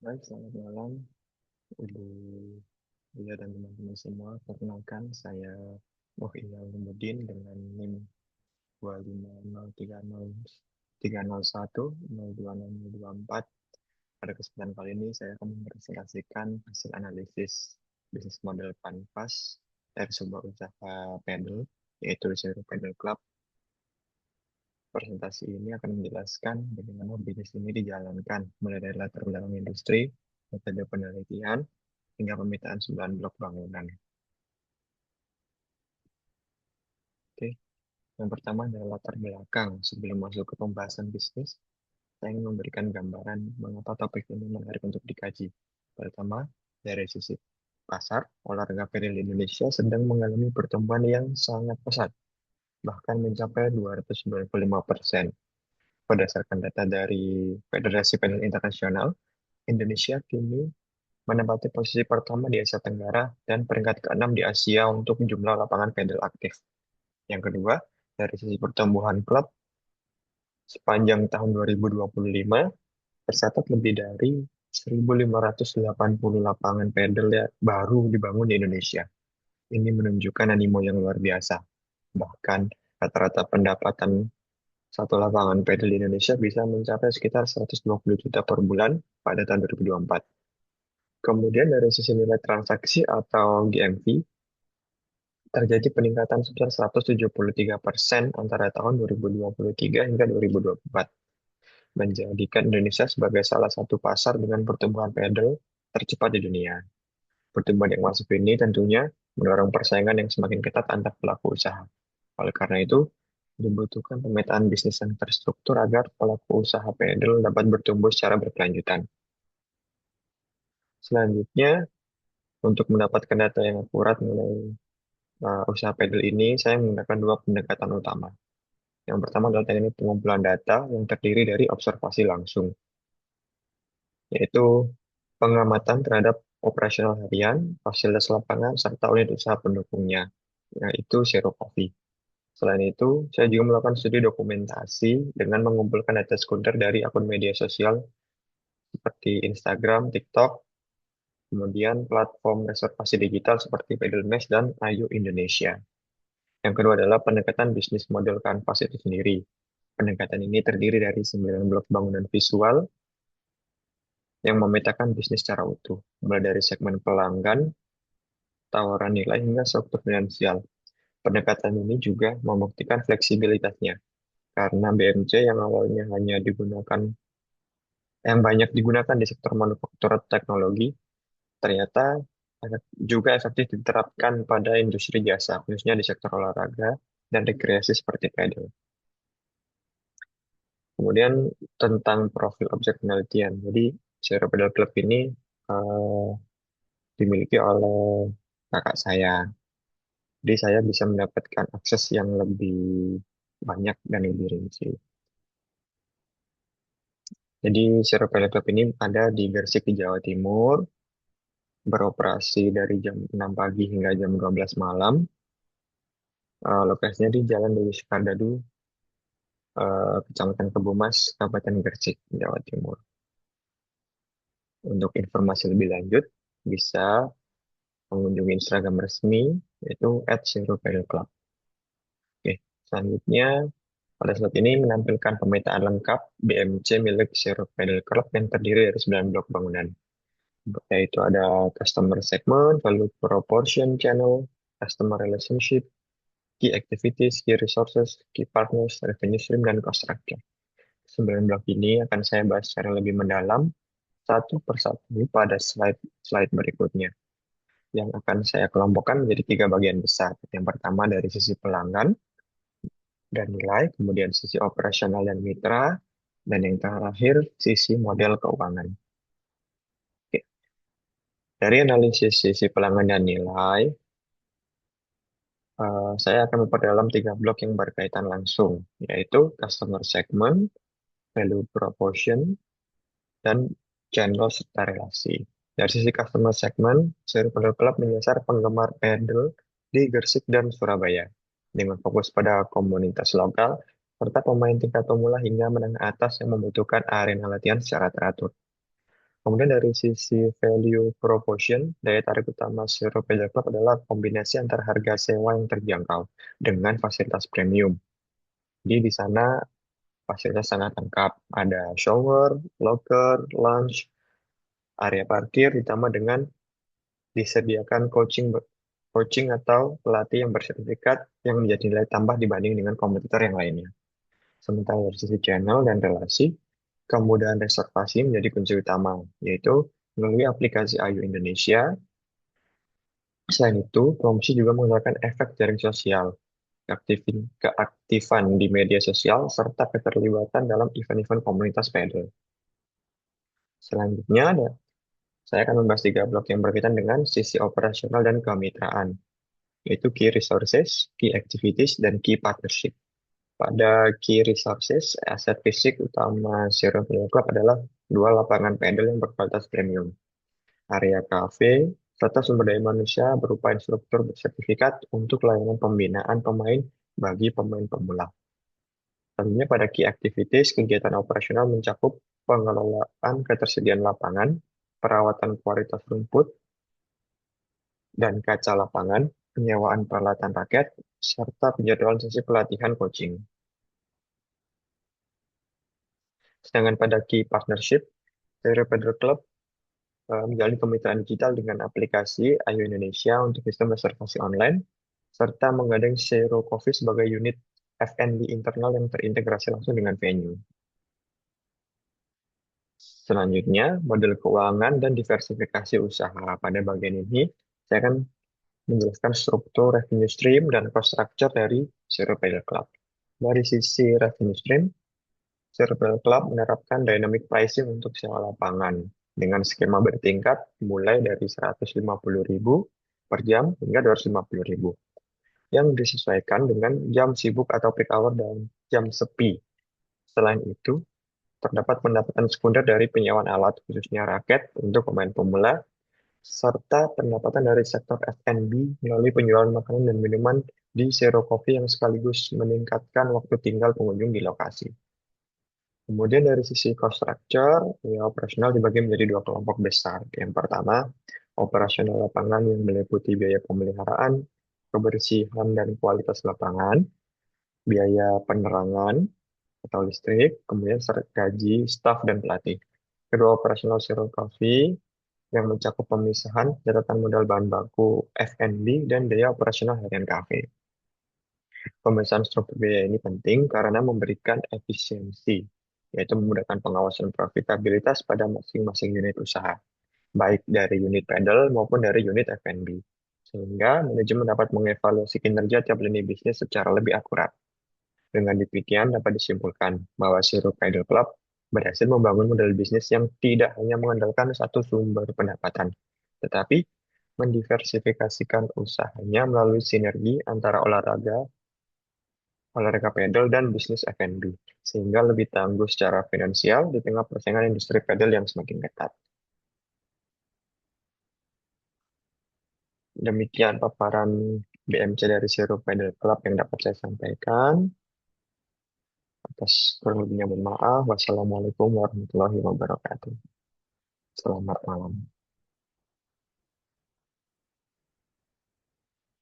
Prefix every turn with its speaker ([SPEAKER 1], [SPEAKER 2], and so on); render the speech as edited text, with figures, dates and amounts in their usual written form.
[SPEAKER 1] Baik, selamat malam, Ibu Lia dan teman-teman semua. Perkenalkan, saya Muhyiyah Ulumuddin dengan NIM 25030301024. Pada kesempatan kali ini, saya akan mempresentasikan hasil analisis bisnis model Kanvas dari sebuah usaha pedal, yaitu Zero Pedal Club. Presentasi ini akan menjelaskan bagaimana bisnis ini dijalankan, mulai dari latar belakang industri, metode penelitian, hingga pemetaan 9 blok bangunan. Oke, yang pertama adalah latar belakang. Sebelum masuk ke pembahasan bisnis, saya ingin memberikan gambaran mengapa topik ini menarik untuk dikaji. Pertama, dari sisi pasar, olahraga pedal di Indonesia sedang mengalami pertumbuhan yang sangat pesat, bahkan mencapai 295%. Berdasarkan data dari Federasi Pedal Internasional, Indonesia kini menempati posisi pertama di Asia Tenggara dan peringkat ke-6 di Asia untuk jumlah lapangan pedal aktif. Yang kedua, dari sisi pertumbuhan klub, sepanjang tahun 2025, tercatat lebih dari 1.580 lapangan pedal ya, baru dibangun di Indonesia. Ini menunjukkan animo yang luar biasa. Bahkan rata-rata pendapatan satu lapangan pedal di Indonesia bisa mencapai sekitar 120 juta per bulan pada tahun 2024. Kemudian dari sisi nilai transaksi atau GMV, terjadi peningkatan sebesar 173% antara tahun 2023 hingga 2024, menjadikan Indonesia sebagai salah satu pasar dengan pertumbuhan pedal tercepat di dunia. Pertumbuhan yang masif ini tentunya mendorong persaingan yang semakin ketat antar pelaku usaha. Oleh karena itu, dibutuhkan pemetaan bisnis yang terstruktur agar pelaku usaha pedal dapat bertumbuh secara berkelanjutan. Selanjutnya, untuk mendapatkan data yang akurat mengenai usaha pedal ini, saya menggunakan dua pendekatan utama. Yang pertama adalah teknik pengumpulan data yang terdiri dari observasi langsung, yaitu pengamatan terhadap operasional harian, fasilitas lapangan, serta unit usaha pendukungnya, yaitu Zero Coffee. Selain itu, saya juga melakukan studi dokumentasi dengan mengumpulkan data sekunder dari akun media sosial seperti Instagram, TikTok, kemudian platform reservasi digital seperti Pedalmesh dan Ayo Indonesia. Yang kedua adalah pendekatan bisnis model Canvas itu sendiri. Pendekatan ini terdiri dari 9 blok bangunan visual yang memetakan bisnis secara utuh, mulai dari segmen pelanggan, tawaran nilai, hingga struktur finansial. Pendekatan ini juga membuktikan fleksibilitasnya, karena BMC yang awalnya hanya digunakan, yang banyak digunakan di sektor manufaktur atau teknologi, ternyata juga efektif diterapkan pada industri jasa, khususnya di sektor olahraga dan rekreasi seperti pedal. Kemudian tentang profil objek penelitian. Jadi, Zero Pedal Club ini eh, dimiliki oleh kakak saya. Jadi saya bisa mendapatkan akses yang lebih banyak dan lebih rinci. Jadi Zero Pedal Club ini ada di Gresik di Jawa Timur, beroperasi dari jam 6 pagi hingga jam 12 malam. Lokasinya di Jalan Dewi Sukardadu, Kecamatan Kebumas, Kabupaten Gresik, Jawa Timur. Untuk informasi lebih lanjut, bisa mengunjungi Instagram resmi, yaitu @zeropedalclub. Oke, selanjutnya pada slide ini menampilkan pemetaan lengkap BMC milik Zero Pedal Club yang terdiri dari 9 blok bangunan, yaitu ada customer segment, value proportion channel, customer relationship, key activities, key resources, key partners, revenue stream, dan cost structure. 9 blok ini akan saya bahas secara lebih mendalam satu persatu pada slide berikutnya, yang akan saya kelompokkan menjadi tiga bagian besar. Yang pertama dari sisi pelanggan dan nilai, kemudian sisi operasional dan mitra, dan yang terakhir sisi model keuangan. Oke. Dari analisis sisi pelanggan dan nilai, saya akan memperdalam tiga blok yang berkaitan langsung, yaitu customer segment, value proposition, dan channel serta relasi. Dari sisi customer segment, Zero Pedal Club menyasar penggemar pedal di Gresik dan Surabaya, dengan fokus pada komunitas lokal, serta pemain tingkat pemula hingga menengah atas yang membutuhkan arena latihan secara teratur. Kemudian dari sisi value proposition, daya tarik utama Zero Pedal Club adalah kombinasi antara harga sewa yang terjangkau dengan fasilitas premium. Jadi di sana fasilitas sangat lengkap, ada shower, locker, lounge, area parkir, ditambah dengan disediakan coaching atau pelatih yang bersertifikat yang menjadi nilai tambah dibanding dengan kompetitor yang lainnya. Sementara dari sisi channel dan relasi, kemudahan reservasi menjadi kunci utama, yaitu melalui aplikasi Ayu Indonesia. Selain itu, promosi juga menggunakan efek jaring sosial, keaktifan di media sosial, serta keterlibatan dalam event-event komunitas pedal. Selanjutnya, saya akan membahas tiga blok yang berkaitan dengan sisi operasional dan kemitraan, yaitu Key Resources, Key Activities, dan Key Partnership. Pada Key Resources, aset fisik utama Zero Pedal Club adalah dua lapangan pedal yang berkualitas premium, area cafe, serta sumber daya manusia berupa instruktur bersertifikat untuk layanan pembinaan pemain bagi pemain pemula. Selanjutnya pada Key Activities, kegiatan operasional mencakup pengelolaan ketersediaan lapangan, perawatan kualitas rumput dan kaca lapangan, penyewaan peralatan raket, serta penjadwalan sesi pelatihan coaching. Sedangkan pada Key Partnership, Zero Pedal Club menjalin kemitraan digital dengan aplikasi Ayo Indonesia untuk sistem reservasi online, serta menggandeng Zero Coffee sebagai unit F&B internal yang terintegrasi langsung dengan venue. Selanjutnya, model keuangan dan diversifikasi usaha. Pada bagian ini, saya akan menjelaskan struktur revenue stream dan cost structure dari Zero Pedal Club. Dari sisi revenue stream, Zero Pedal Club menerapkan dynamic pricing untuk sewa lapangan dengan skema bertingkat mulai dari 150.000 per jam hingga 250.000 yang disesuaikan dengan jam sibuk atau peak hour dan jam sepi. Selain itu, terdapat pendapatan sekunder dari penyewaan alat, khususnya raket untuk pemain pemula, serta pendapatan dari sektor F&B melalui penjualan makanan dan minuman di Zero Coffee yang sekaligus meningkatkan waktu tinggal pengunjung di lokasi. Kemudian dari sisi cost structure, ya operasional dibagi menjadi dua kelompok besar. Yang pertama, operasional lapangan yang meliputi biaya pemeliharaan, kebersihan dan kualitas lapangan, biaya penerangan atau listrik, kemudian gaji, staf, dan pelatih. Kedua, operasional Zero Coffee yang mencakup pemisahan, catatan modal bahan baku, F&B, dan biaya operasional harian kafe. Pemisahan struktur biaya ini penting karena memberikan efisiensi, yaitu memudahkan pengawasan profitabilitas pada masing-masing unit usaha, baik dari unit pedal maupun dari unit F&B. Sehingga manajemen dapat mengevaluasi kinerja tiap lini bisnis secara lebih akurat. Dengan demikian dapat disimpulkan bahwa Zero Pedal Club berhasil membangun model bisnis yang tidak hanya mengandalkan satu sumber pendapatan, tetapi mendiversifikasikan usahanya melalui sinergi antara olahraga pedal dan bisnis F&B, sehingga lebih tangguh secara finansial di tengah persaingan industri pedal yang semakin ketat. Demikian paparan BMC dari Zero Pedal Club yang dapat saya sampaikan. Atas kurang lebihnya mohon maaf. Wassalamualaikum warahmatullahi wabarakatuh. Selamat malam.